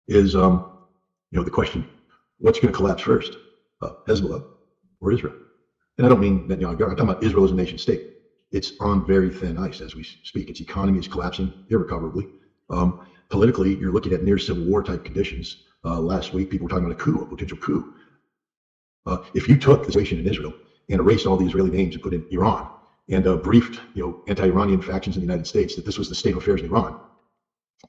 is, the question, what's going to collapse first, Hezbollah or Israel? And I don't mean that, I'm talking about Israel as a nation state. It's on very thin ice as we speak. Its economy is collapsing irrecoverably. Politically, you're looking at near civil war type conditions. Last week, people were talking about a coup, a potential coup. If you took the situation in Israel and erased all the Israeli names and put in Iran and briefed, anti-Iranian factions in the United States that this was the state of affairs in Iran,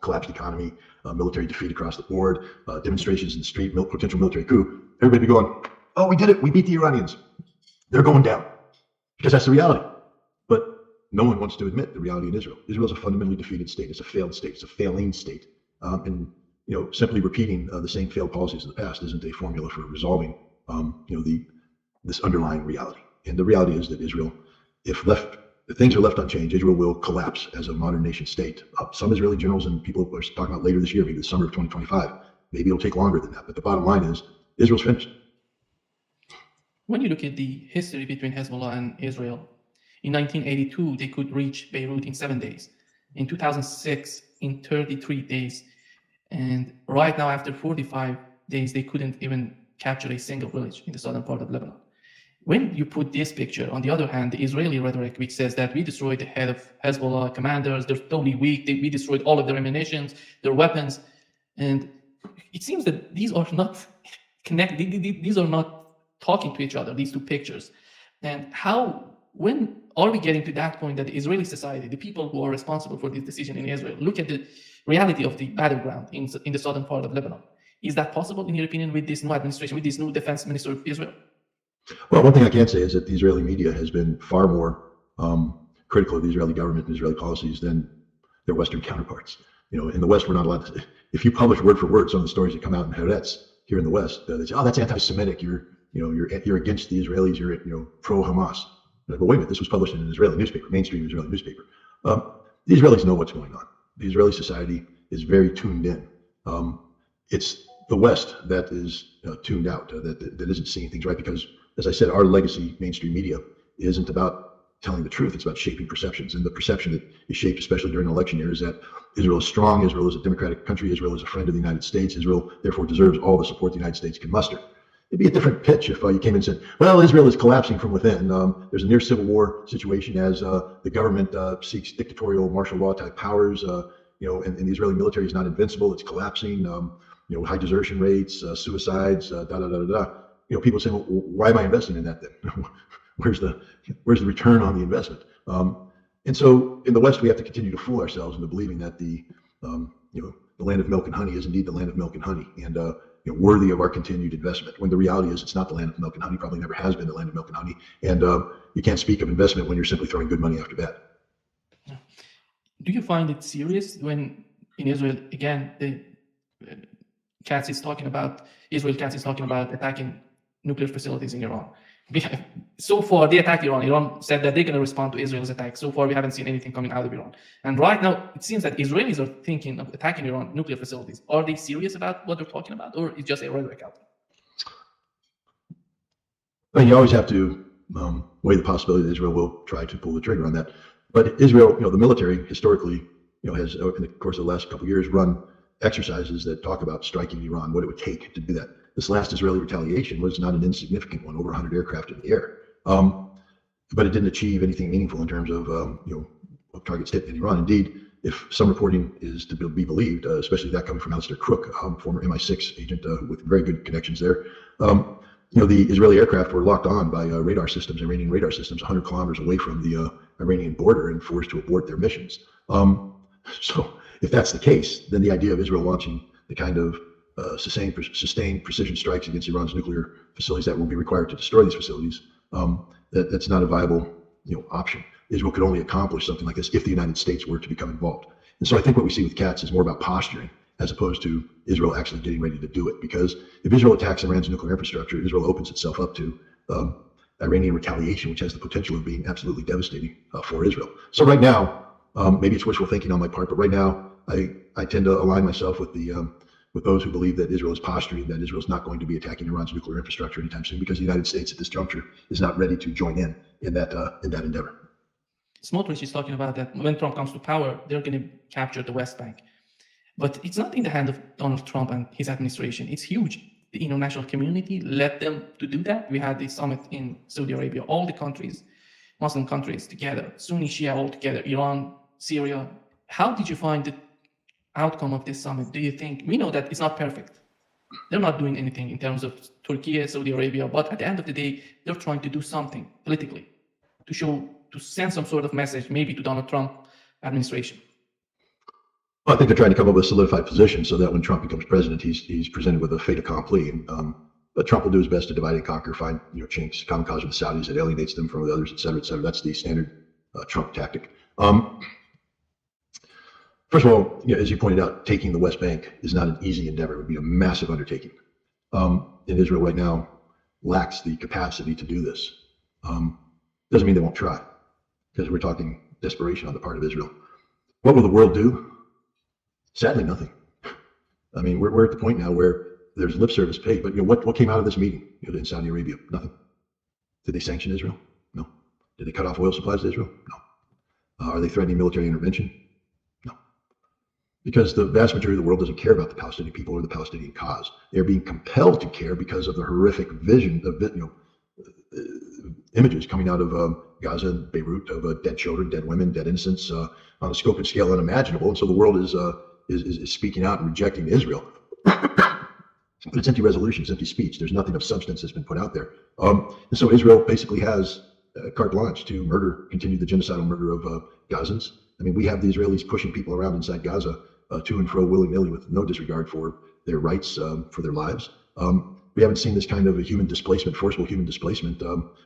collapsed economy, military defeat across the board, demonstrations in the street, potential military coup, everybody be going, oh, we did it. We beat the Iranians. They're going down, because that's the reality. But no one wants to admit the reality in Israel. Israel is a fundamentally defeated state. It's a failed state. It's a failing state. And simply repeating the same failed policies of the past isn't a formula for resolving this underlying reality. And the reality is that Israel, if things are left unchanged, Israel will collapse as a modern nation state. Some Israeli generals and people are talking about later this year, maybe the summer of 2025. Maybe it'll take longer than that. But the bottom line is Israel's finished. When you look at the history between Hezbollah and Israel, in 1982, they could reach Beirut in 7 days. In 2006, in 33 days. And right now, after 45 days, they couldn't even capture a single village in the southern part of Lebanon. When you put this picture, on the other hand, the Israeli rhetoric, which says that we destroyed the head of Hezbollah commanders, they're totally weak, we destroyed all of their ammunition, their weapons. And it seems that these are not connected, these are not talking to each other, these two pictures. And when are we getting to that point that the Israeli society, the people who are responsible for this decision in Israel, look at the reality of the battleground in the southern part of Lebanon? Is that possible, in your opinion, with this new administration, with this new defense minister of Israel? Well, one thing I can say is that the Israeli media has been far more critical of the Israeli government and Israeli policies than their Western counterparts. In the West, we're not allowed to. If you publish word for word some of the stories that come out in Haaretz here in the West, they say, "Oh, that's anti-Semitic. You're against the Israelis. You're pro-Hamas." But wait a minute, this was published in an Israeli newspaper, mainstream Israeli newspaper. The Israelis know what's going on. The Israeli society is very tuned in. It's the West that is tuned out, that isn't seeing things right, because, as I said, our legacy mainstream media isn't about telling the truth. It's about shaping perceptions. And the perception that is shaped, especially during an election year, is that Israel is strong, Israel is a democratic country, Israel is a friend of the United States, Israel therefore deserves all the support the United States can muster. It'd be a different pitch if you came in and said, well, Israel is collapsing from within. There's a near civil war situation as the government seeks dictatorial martial law type powers, and the Israeli military is not invincible, it's collapsing, high desertion rates, suicides, people say, well, why am I investing in that then? Where's the return on the investment? And so in the West, we have to continue to fool ourselves into believing that the land of milk and honey is indeed the land of milk and honey, and worthy of our continued investment, when the reality is it's not the land of milk and honey, probably never has been the land of milk and honey, and you can't speak of investment when you're simply throwing good money after bad. Do you find it serious when in Israel, again, Israel Katz is talking about attacking nuclear facilities in Iran? So far, they attacked Iran. Iran said that they're going to respond to Israel's attack. So far, we haven't seen anything coming out of Iran. And right now, it seems that Israelis are thinking of attacking Iran nuclear facilities. Are they serious about what they're talking about, or is it just a rhetoric out there? Well, you always have to weigh the possibility that Israel will try to pull the trigger on that. But Israel, the military historically, has in the course of the last couple of years run exercises that talk about striking Iran, what it would take to do that. This last Israeli retaliation was not an insignificant one, over 100 aircraft in the air. But it didn't achieve anything meaningful in terms of targets hit in Iran. Indeed, if some reporting is to be believed, especially that coming from Alistair Crook, former MI6 agent with very good connections there, the Israeli aircraft were locked on by radar systems, Iranian radar systems, 100 kilometers away from the Iranian border and forced to abort their missions. So if that's the case, then the idea of Israel launching the kind of sustained precision strikes against Iran's nuclear facilities that will be required to destroy these facilities, that's not a viable option. Israel could only accomplish something like this if the United States were to become involved. And so I think what we see with Katz is more about posturing as opposed to Israel actually getting ready to do it. Because if Israel attacks Iran's nuclear infrastructure, Israel opens itself up to Iranian retaliation, which has the potential of being absolutely devastating for Israel. So right now, maybe it's wishful thinking on my part, but right now I tend to align myself with with those who believe that Israel is posturing, that Israel is not going to be attacking Iran's nuclear infrastructure anytime soon, because the United States at this juncture is not ready to join in that endeavor. Smotrich is talking about that when Trump comes to power, they're going to capture the West Bank. But it's not in the hand of Donald Trump and his administration. It's huge. The international community led them to do that. We had the summit in Saudi Arabia, all the countries, Muslim countries together, Sunni, Shia all together, Iran, Syria. How did you find the outcome of this summit? Do you think, we know that it's not perfect. They're not doing anything in terms of Turkey, Saudi Arabia, but at the end of the day, they're trying to do something politically to send some sort of message, maybe to Donald Trump administration. Well, I think they're trying to come up with a solidified position so that when Trump becomes president, he's presented with a fait accompli. But Trump will do his best to divide and conquer, find chinks, kamikaze with the Saudis that alienates them from the others, et cetera, et cetera. That's the standard Trump tactic. First of all, as you pointed out, taking the West Bank is not an easy endeavor. It would be a massive undertaking. And Israel right now lacks the capacity to do this. Doesn't mean they won't try, because we're talking desperation on the part of Israel. What will the world do? Sadly, nothing. I mean, we're at the point now where there's lip service paid, but what came out of this meeting in Saudi Arabia? Nothing. Did they sanction Israel? No. Did they cut off oil supplies to Israel? No. Are they threatening military intervention? No. Because the vast majority of the world doesn't care about the Palestinian people or the Palestinian cause. They're being compelled to care because of the horrific vision of images coming out of Gaza and Beirut of dead children, dead women, dead innocents on a scope and scale unimaginable. And so the world is speaking out and rejecting Israel. But it's empty resolution, it's empty speech. There's nothing of substance that's been put out there. And so Israel basically has carte blanche to continue the genocidal murder of Gazans. I mean, we have the Israelis pushing people around inside Gaza to and fro willy-nilly with no disregard for their rights, for their lives. We haven't seen this kind of a human displacement, forcible human displacement,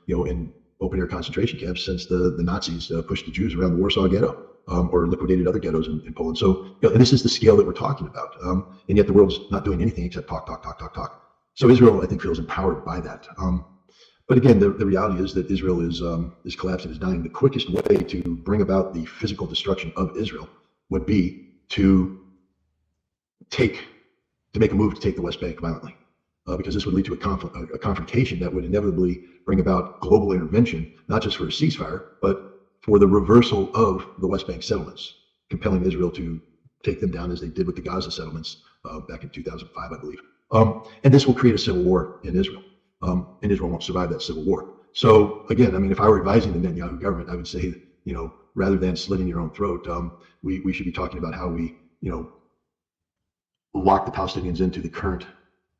in open-air concentration camps since the Nazis pushed the Jews around the Warsaw Ghetto. Or liquidated other ghettos in Poland. So and this is the scale that we're talking about. And yet the world's not doing anything except talk. So Israel, I think, feels empowered by that. But again, the reality is that Israel is collapsing, is dying. The quickest way to bring about the physical destruction of Israel would be to make a move to take the West Bank violently. Because this would lead to a confrontation that would inevitably bring about global intervention, not just for a ceasefire, but for the reversal of the West Bank settlements, compelling Israel to take them down as they did with the Gaza settlements back in 2005, I believe. And this will create a civil war in Israel, and Israel won't survive that civil war. So again, I mean, if I were advising the Netanyahu government, I would say, rather than slitting your own throat, we should be talking about how we, lock the Palestinians into the current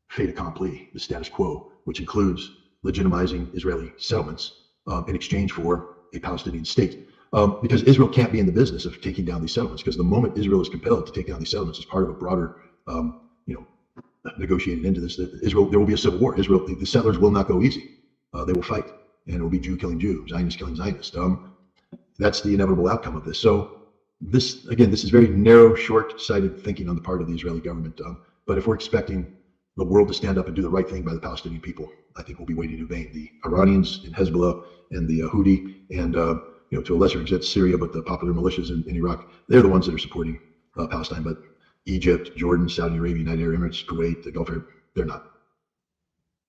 fait accompli, the status quo, which includes legitimizing Israeli settlements in exchange for a Palestinian state, because Israel can't be in the business of taking down these settlements, because the moment Israel is compelled to take down these settlements as part of a broader, negotiated into this, there will be a civil war. The settlers will not go easy. They will fight, and it will be Jew killing Jew, Zionist killing Zionist. That's the inevitable outcome of this. So this is very narrow, short-sighted thinking on the part of the Israeli government. But if we're expecting the world to stand up and do the right thing by the Palestinian people, I think we'll be waiting in vain. The Iranians and Hezbollah and the Houthi and to a lesser extent Syria, but the popular militias in Iraq, they're the ones that are supporting Palestine. But Egypt, Jordan, Saudi Arabia, United Arab Emirates, Kuwait, the Gulf Arab, they're not.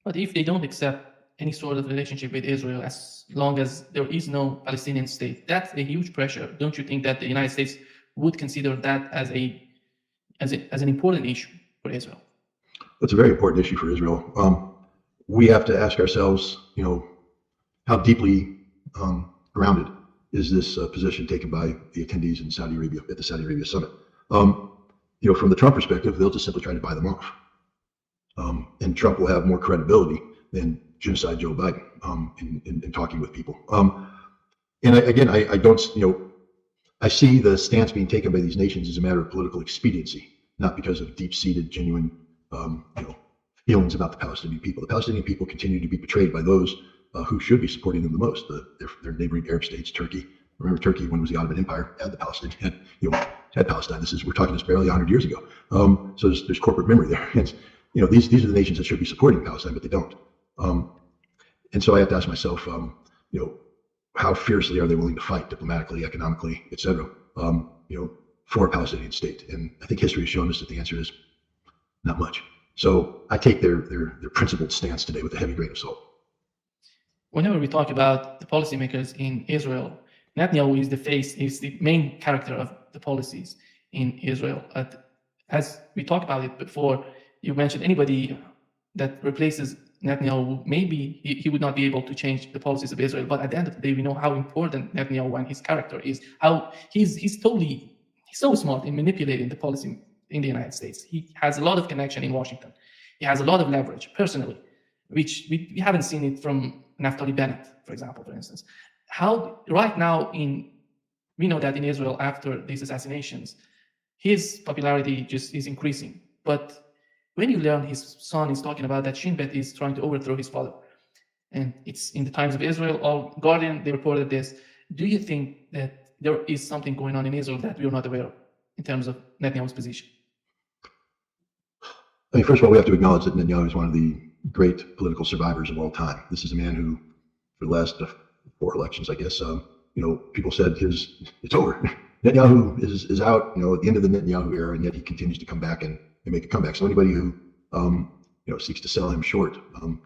But if they don't accept any sort of relationship with Israel, as long as there is no Palestinian state, that's a huge pressure. Don't you think that the United States would consider that as an important issue for Israel? It's a very important issue for Israel. We have to ask ourselves, how deeply grounded is this position taken by the attendees in Saudi Arabia at the Saudi Arabia summit? From the Trump perspective, they'll just simply try to buy them off, and Trump will have more credibility than genocide Joe Biden in talking with people. And I don't, I see the stance being taken by these nations as a matter of political expediency, not because of deep-seated, genuine feelings about the Palestinian people. The Palestinian people continue to be betrayed by those who should be supporting them the most, their neighboring Arab states. Turkey. Remember, Turkey, when it was the Ottoman Empire, had the Palestinian, had Palestine. We're talking this barely 100 years ago. So there's corporate memory there. And these are the nations that should be supporting Palestine, but they don't. And so I have to ask myself, how fiercely are they willing to fight diplomatically, economically, et cetera, for a Palestinian state? And I think history has shown us that the answer is not much. So I take their principled stance today with a heavy grain of salt. Whenever we talk about the policymakers in Israel, Netanyahu is the main character of the policies in Israel. as we talked about it before, you mentioned anybody that replaces Netanyahu, maybe he would not be able to change the policies of Israel. But at the end of the day, we know how important Netanyahu and his character is. How he's so smart in manipulating the policy in the United States. He has a lot of connection in Washington. He has a lot of leverage personally, which we haven't seen it from Naftali Bennett, for example, for instance. How right now we know that in Israel after these assassinations, his popularity just is increasing. But when you learn his son is talking about that Shin Bet is trying to overthrow his father, and it's in the Times of Israel, or Guardian, they reported this. Do you think that there is something going on in Israel that we're not aware of in terms of Netanyahu's position? I mean, first of all, we have to acknowledge that Netanyahu is one of the great political survivors of all time. This is a man who, for the last 4 elections, I guess, people said it's over. Netanyahu is out, at the end of the Netanyahu era, and yet he continues to come back and make a comeback. So anybody who, seeks to sell him short,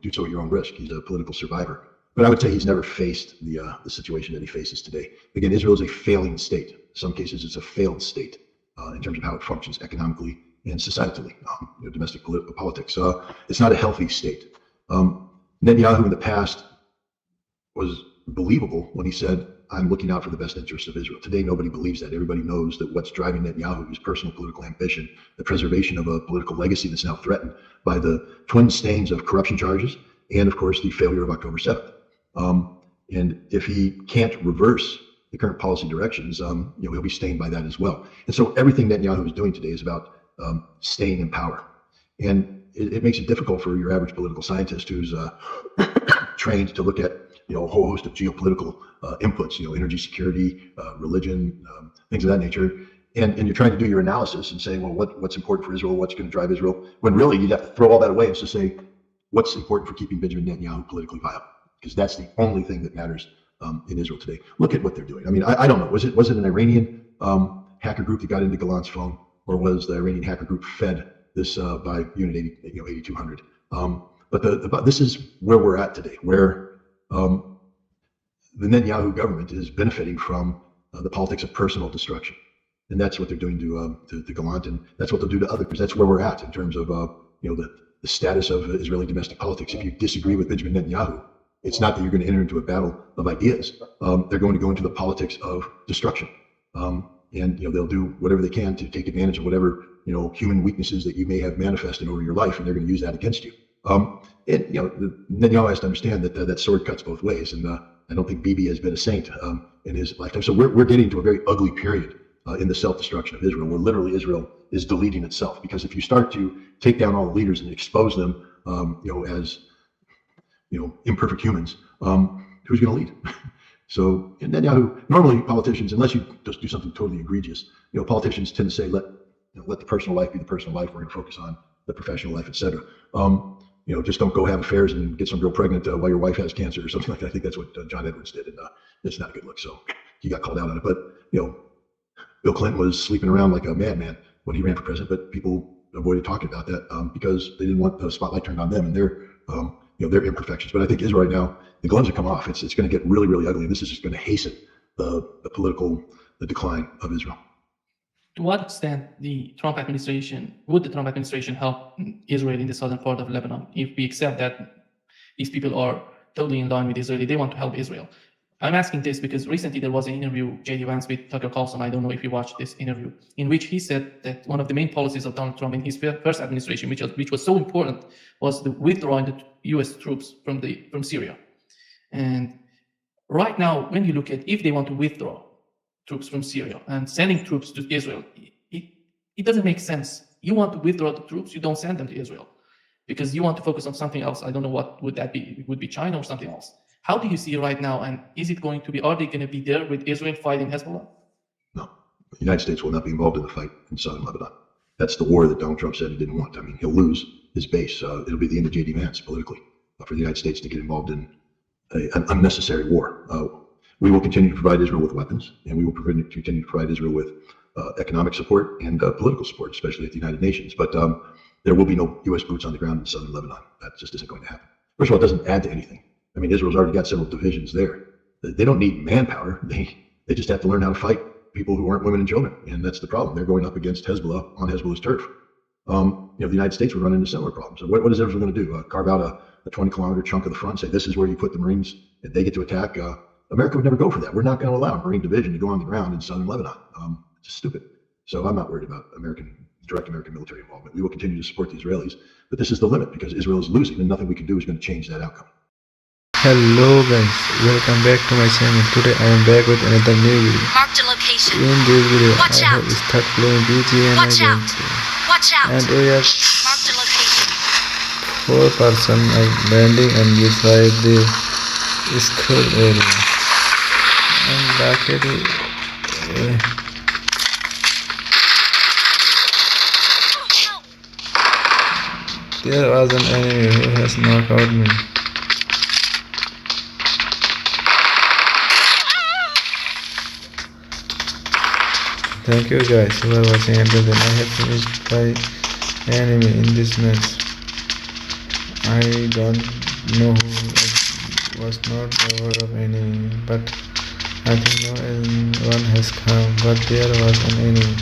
do so at your own risk. He's a political survivor. But I would say he's never faced the situation that he faces today. Again, Israel is a failing state. In some cases, it's a failed state in terms of how it functions economically and societally, domestic politics. It's not a healthy state. Netanyahu in the past was believable when he said, I'm looking out for the best interests of Israel. Today, nobody believes that. Everybody knows that what's driving Netanyahu is personal political ambition, the preservation of a political legacy that's now threatened by the twin stains of corruption charges and, of course, the failure of October 7th. And if he can't reverse the current policy directions, he'll be stained by that as well. And so everything Netanyahu is doing today is about staying in power. And it makes it difficult for your average political scientist who's trained to look at a whole host of geopolitical inputs, energy security, religion, things of that nature. And you're trying to do your analysis and say, well, what's important for Israel? What's going to drive Israel? When really you'd have to throw all that away and just say, what's important for keeping Benjamin Netanyahu politically viable? Because that's the only thing that matters in Israel today. Look at what they're doing. I mean, I don't know. Was it an Iranian hacker group that got into Gallant's phone, or was the Iranian hacker group fed this by Unit 8200? But this is where we're at today, where the Netanyahu government is benefiting from the politics of personal destruction, and that's what they're doing to Gallant, and that's what they'll do to others. That's where we're at in terms of the status of Israeli domestic politics. If you disagree with Benjamin Netanyahu, it's not that you're going to enter into a battle of ideas. They're going to go into the politics of destruction, and they'll do whatever they can to take advantage of whatever human weaknesses that you may have manifested over your life, and they're going to use that against you. Netanyahu has to understand that that sword cuts both ways, and I don't think Bibi has been a saint in his lifetime. So we're getting to a very ugly period in the self-destruction of Israel, where literally Israel is deleting itself. Because if you start to take down all the leaders and expose them, as imperfect humans, who's going to lead? So Netanyahu, normally politicians, unless you just do something totally egregious, politicians tend to say, let the personal life be the personal life. We're going to focus on the professional life, etc. Just don't go have affairs and get some girl pregnant while your wife has cancer or something like that. I think that's what John Edwards did, and it's not a good look. So he got called out on it. But Bill Clinton was sleeping around like a madman when he ran for president, but people avoided talking about that because they didn't want the spotlight turned on them and their imperfections. But I think Israel right now, the gloves have come off. It's going to get really, really ugly, and this is just going to hasten the decline of Israel. To what extent would the Trump administration help Israel in the southern part of Lebanon? If we accept that these people are totally in line with Israel, they want to help Israel. I'm asking this because recently there was an interview, J.D. Vance with Tucker Carlson, I don't know if you watched this interview, in which he said that one of the main policies of Donald Trump in his first administration, which was so important, was the withdrawing the U.S. troops from Syria. And right now, when you look at if they want to withdraw troops from Syria and sending troops to Israel, it doesn't make sense. You want to withdraw the troops, you don't send them to Israel because you want to focus on something else. I don't know what would that be. It would be China or something else. How do you see it right now? And is it going to be, are they going to be there with Israel fighting Hezbollah? No, the United States will not be involved in the fight in southern Lebanon. That's the war that Donald Trump said he didn't want. I mean, he'll lose his base. It'll be the end of J.D. Vance politically for the United States to get involved in an unnecessary war. We will continue to provide Israel with weapons, and we will continue to provide Israel with economic support and political support, especially at the United Nations. But there will be no U.S. boots on the ground in southern Lebanon. That just isn't going to happen. First of all, it doesn't add to anything. I mean, Israel's already got several divisions there. They don't need manpower. They just have to learn how to fight people who aren't women and children, and that's the problem. They're going up against Hezbollah on Hezbollah's turf. The United States would run into similar problems. So what is Israel going to do? Carve out a 20-kilometer chunk of the front, say this is where you put the Marines, and they get to attack? America would never go for that. We're not going to allow a Marine division to go on the ground in southern Lebanon. It's just stupid. So I'm not worried about direct American military involvement. We will continue to support the Israelis, but this is the limit because Israel is losing, and nothing we can do is going to change that outcome. Hello guys, welcome back to my channel. Today I am back with another new video. Marked a location. In this video, Watch I out. have started playing BGM Watch out. again. Watch out. And we are Marked a location. 4 person are landing and beside the school area. And luckily, there was an enemy who has knocked out me. Thank you guys who are watching until then. I have finished my enemy in this match. I don't know who was not aware of enemy, but I think no one has come, but there was an enemy.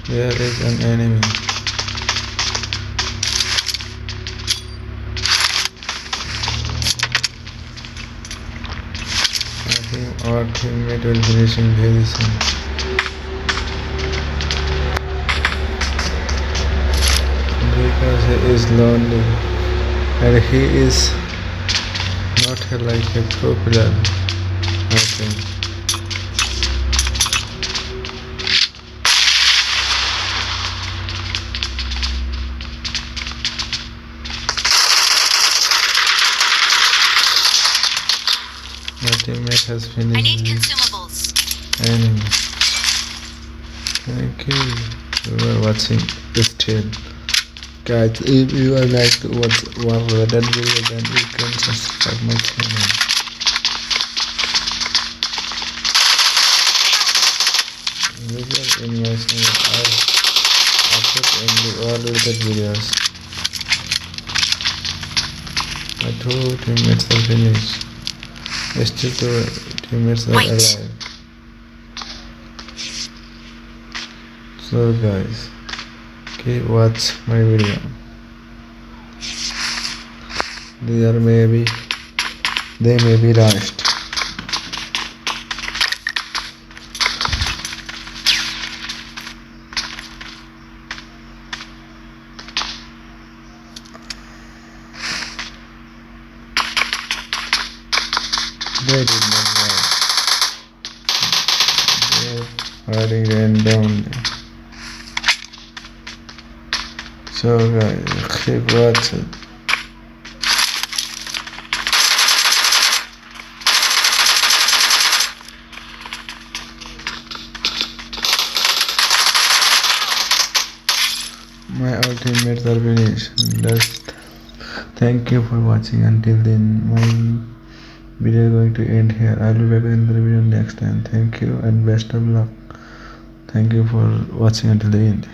There is an enemy. I think our teammate will finish him very soon. Because he is lonely and he is not like a pro player, I think. My teammate has I finished need the consumables. enemy. Thank you for watching this still. Guys, if you are like to watch that video, then you can subscribe my channel. Visual in my channel, I upload all related videos. My 2 teammates are finished. Still 2 teammates are Wait. alive. So guys, watch my video. They may be rushed. They did not rush. Their fighting ran down. So guys, keep watching. My all teammates are finished. Thank you for watching. Until then, my video is going to end here. I'll be back with another video next time. Thank you and best of luck. Thank you for watching until the end.